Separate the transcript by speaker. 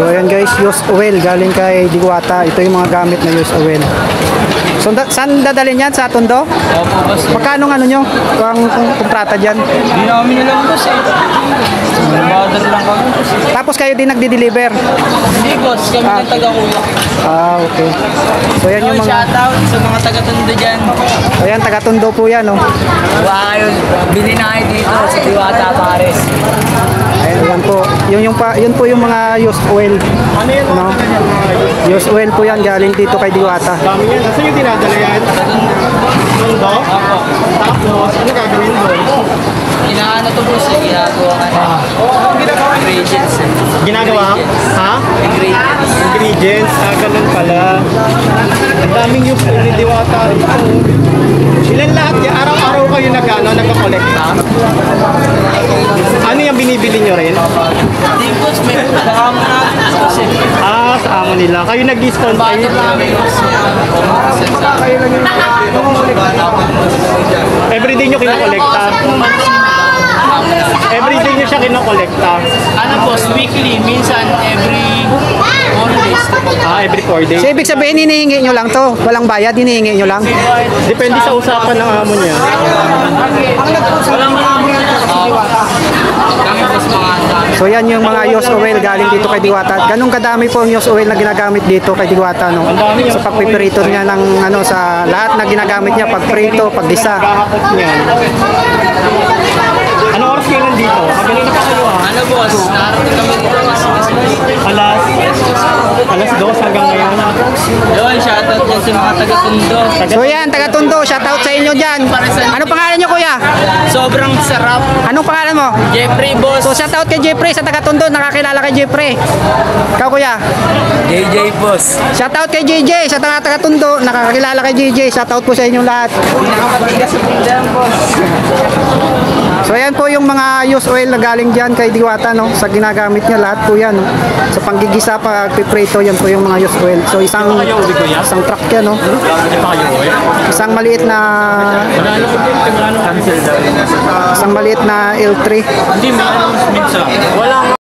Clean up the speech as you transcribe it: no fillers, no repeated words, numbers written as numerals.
Speaker 1: So ayan guys, used oil galing kay Diwata. Ito yung mga gamit na used oil. So saan dadalhin yan? Sa Tondo?
Speaker 2: Opo, boss.
Speaker 1: Magkano ano nyo? Ang kontrata dyan?
Speaker 2: Hindi namin alam, boss eh. Nabadal lang kami.
Speaker 1: Tapos kayo din nagdi-deliver?
Speaker 2: Hindi, boss. Kami ng taga-kuya.
Speaker 1: Ah, okay. So yan yung mga...
Speaker 2: Shoutout sa mga taga-Tondo dyan.
Speaker 1: Ayan, taga Tondo po yan, no?
Speaker 2: Baka yun, bili na kayo dito sa Diwata Pares.
Speaker 1: Ayan po. Yun po yung mga used oil. No? Used oil po yan galing dito kay Diwata.
Speaker 3: Dami yan. Saan yung dinadala yan? Tondo?
Speaker 2: Opo.
Speaker 3: Tapos, ano gagawin doon?
Speaker 2: Inaano to, boss eh. Ginagawa ka na. Ingredients eh.
Speaker 3: Ginagawa? Ha?
Speaker 2: Ingredients.
Speaker 3: Ingredients? Ah, ganun pala. Ang daming yung ni Diwata. Ilan lahat yan? Araw-araw kayo nagka-kolekta? Ano yung binibili nyo rin?
Speaker 2: Hindi, boss. May kasama na. Boss eh.
Speaker 3: Ah, sa amo nila. Kayo nag-discount kayo?
Speaker 2: Bakit namin, boss?
Speaker 3: Everyday nyo kinokolekta? Everyday nyo siya kinokolekta?
Speaker 2: Ano, boss? Weekly. Minsan, every 4 days.
Speaker 3: Ah, every 4 days?
Speaker 1: So ibig sabihin, hinihingi nyo lang to? Walang bayad, hinihingi nyo lang?
Speaker 3: Depende sa usapan ng amo niya.
Speaker 2: Walang kami, boss, mga dami.
Speaker 1: So yan yung mga used oil galing dito kay Diwata. Ganun kadami po ang used oil na ginagamit dito kay Diwata, no? Sa pagpiprito niya ng ano, sa lahat na ginagamit niya, pagprito, pagdisa.
Speaker 3: Gahakot niya. Ano oras kayo nandito? Kanina pa kayo ah.
Speaker 2: Ano, boss? Narating kami dito.
Speaker 3: Alas 2 hanggang ngayon.
Speaker 2: Yun, shoutout dyan sa mga taga-Tondo.
Speaker 1: So yan, taga Tondo, shoutout sa inyo dyan. Ano pangalan nyo, kuya?
Speaker 2: Sobrang sarap.
Speaker 1: Anong pangalan mo?
Speaker 2: Jeffrey, boss.
Speaker 1: So shoutout kay Jeffrey sa taga Tondo, nakakilala kay Jeffrey. Ikaw, kuya?
Speaker 2: JJ, boss.
Speaker 1: Shoutout kay JJ sa taga Tondo, nakakilala kay JJ. Shoutout po sa inyong lahat.
Speaker 2: Pinakamatigas sa pindan, boss.
Speaker 1: So ayan po yung mga used oil na galing dyan kay Diwata, no? Sa ginagamit niya, lahat po yan, no? Sa panggigisa, pagpiprito, yan po yung mga used oil. So isang truck yan, no? Isang maliit na L3.
Speaker 2: Hindi, minsan. Walang